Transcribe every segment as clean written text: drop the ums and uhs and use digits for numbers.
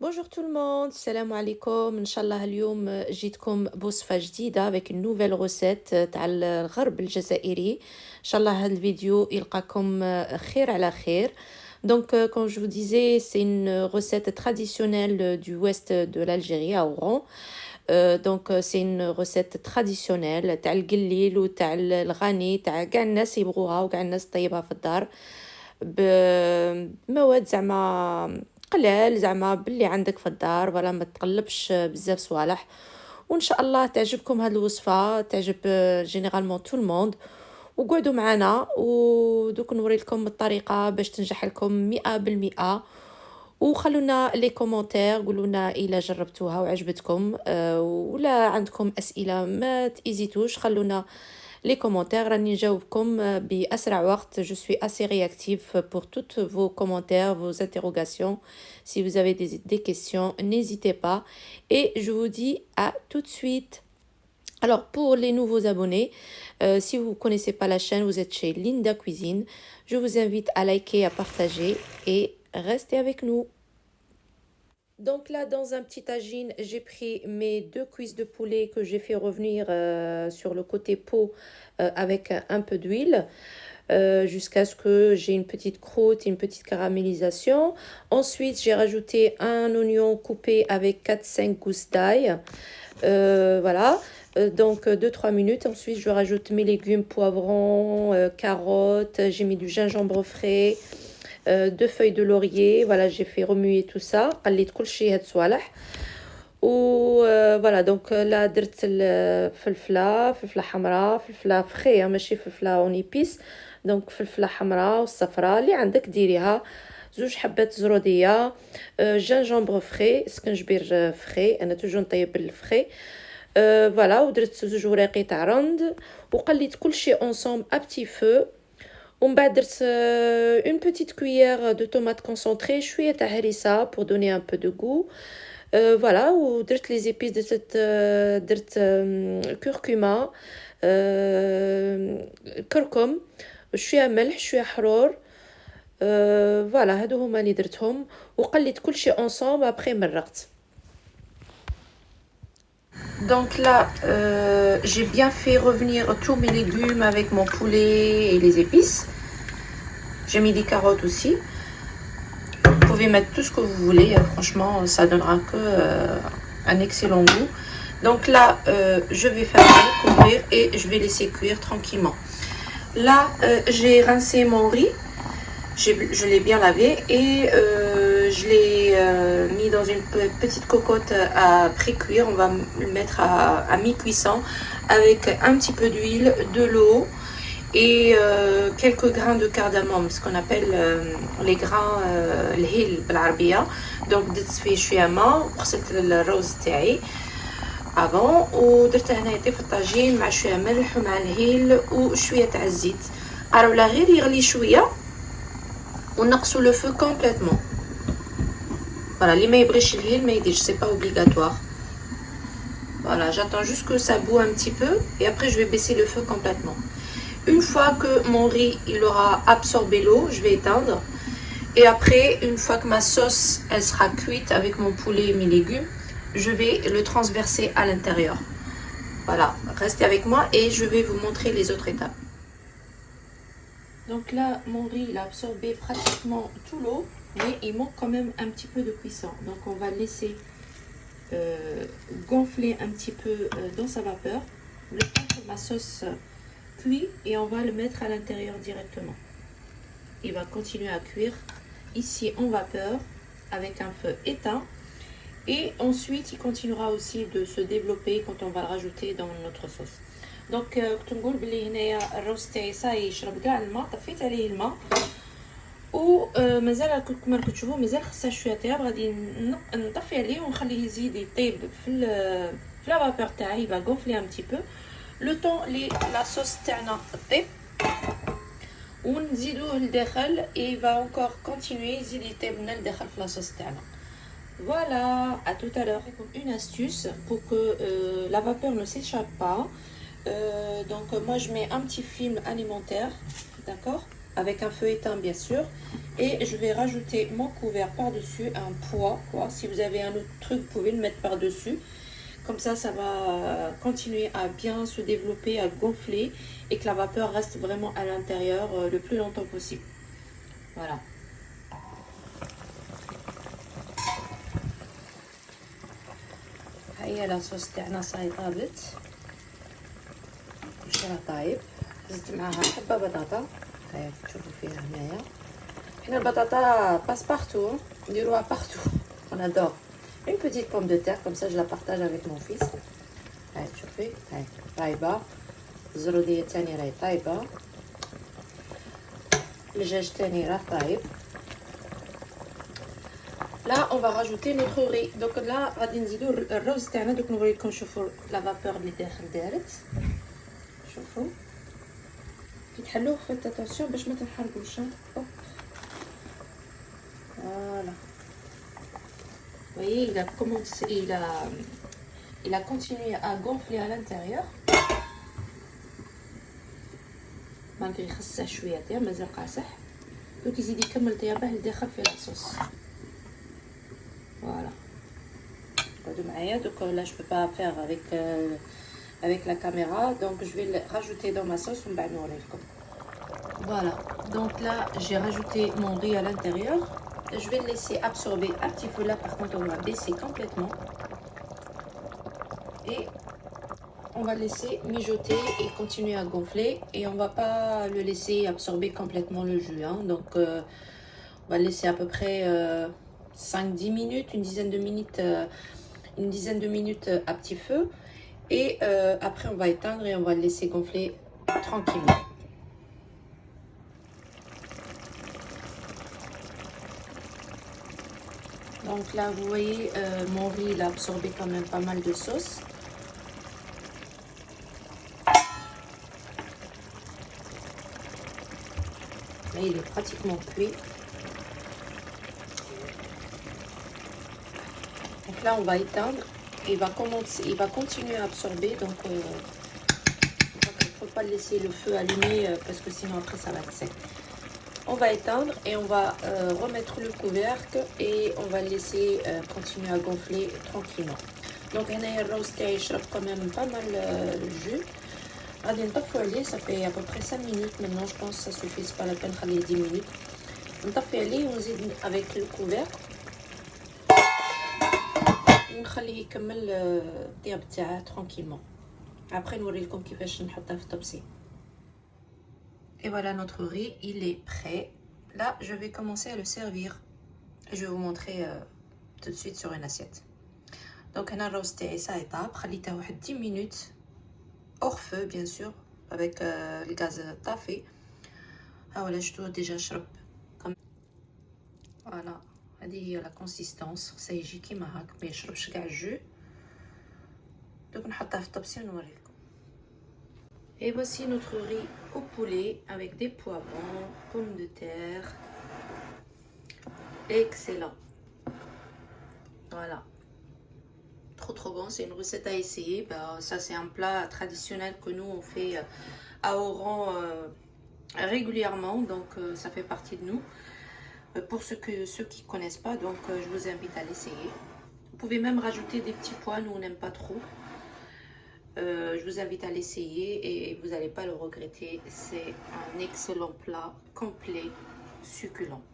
Bonjour tout le monde, salam alaikum, Inch'Allah اليوم جيتكم بوصفة جديدة avec une nouvelle recette تاع الغرب الجزائري. Inch'Allah هذا الفيديو يلقاكم خير على خير. Donc comme je vous disais, c'est une recette traditionnelle du ouest de l'Algérie à Oran. C'est une recette traditionnelle تاع القليل وتاع الغني تاع كاع الناس يبغوها وكاع الناس طيبها في الدار بمواد زعما قلال زعما باللي عندك في الدار ولا ما تقلبش بزاف صوالح. وان شاء الله تعجبكم هذه الوصفه تعجب جينيرالمون تو الموند. وقعدوا معنا ودوك نوري لكم الطريقه باش تنجح لكم 100%. وخلونا لي كومونتير قولوا لنا الا جربتوها وعجبتكم ولا عندكم اسئله ما تيزيتوش خلونا les commentaires راني نجاوبكم بأسرع وقت. Je suis assez réactive pour toutes vos commentaires, vos interrogations. Si vous avez des questions, n'hésitez pas. Et je vous dis à tout de suite. Alors, pour les nouveaux abonnés, si vous ne connaissez pas la chaîne, vous êtes chez Linda Cuisine. Je vous invite à liker, à partager et restez avec nous. Donc là, dans un petit tagine, j'ai pris mes 2 cuisses de poulet que j'ai fait revenir sur le côté peau avec un peu d'huile jusqu'à ce que j'ai une petite croûte, une petite caramélisation. Ensuite, j'ai rajouté un oignon coupé avec 4-5 gousses d'ail. Voilà. Donc 2-3 minutes. Ensuite, je rajoute mes légumes, poivrons, carottes. J'ai mis du gingembre frais. 2 feuilles de laurier. Voilà, j'ai fait remuer tout ça. قليت كل شيء هاد الصوالح. voilà, donc là درت فلفله حمراء فلفله فخيه ماشي فلفله اون ايبيس. دونك فلفله حمراء والصفراء اللي عندك ديريها. 2 حبات زروديه. جينجومبر فري سكنجبير فري انا توجو نطيب بالفري. فوالا ودرت 2 وراقي تاع رند وقليت كل شيء اونصومبل ا بتي فو. ومن بعد درت une petite cuillère de tomate concentrée شويه تاع هريسه pour donner un peu de goût. فوالا ودرت لي زيبيس درت كركمه كركم شويه ملح شويه حرور. فوالا هادو هما اللي درتهم وقليت كل شيء ensemble après مرقت. Donc là, j'ai bien fait revenir tous mes légumes avec mon poulet et les épices. J'ai mis des carottes aussi. Vous pouvez mettre tout ce que vous voulez. Franchement, ça donnera que un excellent goût. Donc là, je vais faire couvrir et je vais laisser cuire tranquillement. Là, j'ai rincé mon riz. Je l'ai bien lavé et je l'ai mis dans une petite cocotte à pré-cuire. On va le mettre à mi-cuisson avec un petit peu d'huile, de l'eau et quelques grains de cardamome, ce qu'on appelle les grains الهيل بالعربية. Donc درت فيه شوية ماء وغسلت الروز تاعي avant ودرته هنايا في الطاجين مع شوية ملح ومع الهيل وشوية تاع الزيت. قالوا غير يغلي شوية ونقصوا le feu complètement. Voilà, اللي ما يبغيش الهيل ما يديرش, c'est pas obligatoire. Voilà, j'attends juste que ça boue un petit peu et après je vais baisser le feu complètement. Une fois que mon riz il aura absorbé l'eau, je vais éteindre. Et après, une fois que ma sauce elle sera cuite avec mon poulet et mes légumes, je vais le transverser à l'intérieur. Voilà, restez avec moi et je vais vous montrer les autres étapes. Donc là, mon riz il a absorbé pratiquement tout l'eau, mais il manque quand même un petit peu de cuisson. Donc on va laisser gonfler un petit peu dans sa vapeur. Le temps que ma sauce cuit et on va le mettre à l'intérieur directement. Il va continuer à cuire ici en vapeur avec un feu éteint. Et ensuite, il continuera aussi de se développer quand on va le rajouter dans notre sauce. Donc كنت نقول بلي هنايا الروز تاعي صاي يشرب كاع الماء طفيت عليه الماء ومازال كما راكم تشوفوا مازال خصها شويه طياب. غادي نطفي عليه ونخليه يزيد يطيب في لا فابور تاعي. va gonfler un petit peu le temps لي لا صوص تاعنا طيب ونزيدوه لداخل et va encore continuer يزيد يطيب لنا لداخل في لا صوص تاعنا. Voilà, à tout à l'heure. Une astuce pour que la vapeur ne s'échappe pas. Donc moi je mets un petit film alimentaire, d'accord, avec un feu éteint bien sûr. Et je vais rajouter mon couvert par-dessus, un poids quoi. Si vous avez un autre truc, vous pouvez le mettre par-dessus. Comme ça va continuer à bien se développer, à gonfler et que la vapeur reste vraiment à l'intérieur le plus longtemps possible. Voilà. هيا لا صوص تاعنا صاي طابت واش راه طايب. زدت معاها حبه بطاطا هيا تشوفوا فيها هنايا. حنا البطاطا باس بارتو نديروها بارتو on adore. Une petite pomme de terre comme ça je la partage avec mon fils. هاي تشوفي هاي طايبه. الزروديه تاني راهي طايبه. الدجاج تاني راه طايب. Là, on va rajouter notre riz. Donc là, غادي نزيدو الرز تاعنا. دوك نوريكم شوفوا لا فابور اللي داخل دارت. شوفوا كي تحلوه فيت اتونسيون باش ما تنحرقوش. Voilà. Vous voyez, il a continué à gonfler à l'intérieur. malgré خصه شويه تاع مازال قاصح. دوك يزيد يكمل طيابه لداخل في لاصوص. Voilà. Donc là, je peux pas faire avec la caméra. Donc, je vais le rajouter dans ma sauce. Voilà. Donc là, j'ai rajouté mon riz à l'intérieur. Je vais le laisser absorber un petit peu. Là, par contre, on va baisser complètement. Et on va le laisser mijoter et continuer à gonfler. Et on va pas le laisser absorber complètement le jus. Hein. Donc, on va le laisser à peu près 5-10 minutes, une dizaine de minutes à petit feu. Et après, on va éteindre et on va le laisser gonfler tranquillement. Donc là, vous voyez, mon riz, il a absorbé quand même pas mal de sauce. Là, il est pratiquement cuit. Donc là, on va éteindre. Il va continuer à absorber. Donc, il ne faut pas laisser le feu allumé parce que sinon, après, ça va être sec. On va éteindre et on va remettre le couvercle et on va le laisser continuer à gonfler tranquillement. Donc, le rose تاعي يشرب quand même pas mal le jus. غادي نطفوا عليه. Ça fait à peu près 5 minutes maintenant. Je pense que ça suffit. C'est pas la peine de faire 10 minutes. نطفي عليه ونزيد avec le couvercle. ونخليه يكمل الطياب تاعه tranquillement. Après نوريلكم كيفاش نحطها في الطبسي. Et voilà, notre riz, il est prêt. Là, je vais commencer à le servir. Je vais vous montrer tout de suite sur une assiette. Donc, on a roasté ça et table. خليته واحد 10 minutes hors feu, bien sûr, avec le gaz taffé. Ah voilà, je dois déjà شرب. Voilà, هذه هي la consistance. Ça يجي كيما هاك ما يشربش كاع الجو. دوك نحطها في الطبسي ونوريلكم. Et voici notre riz au poulet avec des poivrons, pommes de terre. Excellent. Voilà. Trop bon. C'est une recette à essayer. Bah, ça, c'est un plat traditionnel que nous, on fait à Oran régulièrement. Donc, ça fait partie de nous. Pour ceux qui ne connaissent pas, donc je vous invite à l'essayer. Vous pouvez même rajouter des petits pois. Nous, on n'aime pas trop. Je vous invite à l'essayer et vous n'allez pas le regretter. C'est un excellent plat, complet, succulent.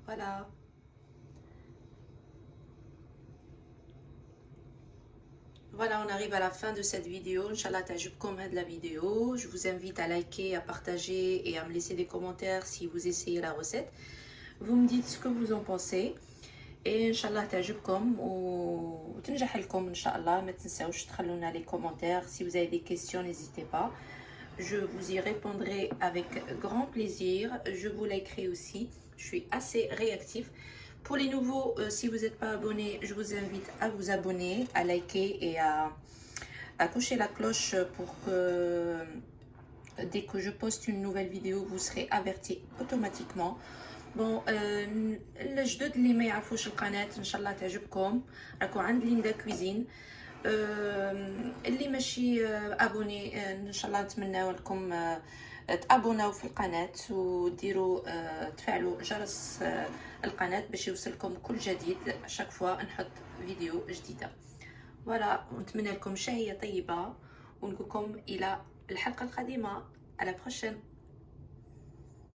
Voilà. Voilà, on arrive à la fin de cette vidéo. Inch'Allah, ta'jibkom de la vidéo. Je vous invite à liker, à partager et à me laisser des commentaires si vous essayez la recette. Vous me dites ce que vous en pensez. Et Inch'Allah تعجبكم وتنجح لكم إن شاء الله. ما تنساوش تخلونا les commentaires. Si vous avez des questions, n'hésitez pas. Je vous y répondrai avec grand plaisir. Je vous likerai aussi. Je suis assez réactif. Pour les nouveaux, si vous n'êtes pas abonné, je vous invite à vous abonner, à liker et à cocher la cloche pour que dès que je poste une nouvelle vidéo, vous serez averti automatiquement. بون الجدد اللي ما يعرفوش القناه ان شاء الله تعجبكم. راكو عند ليندا كويزين. اللي ماشي ابوني ان شاء الله نتمنى لكم تابوناو في القناه وديروا تفعلوا جرس القناه باش يوصلكم كل جديد شاك فوا نحط فيديو جديده. فوالا، نتمنى لكم شهيه طيبه ونقولكم الى الحلقه القادمه. على بروشين.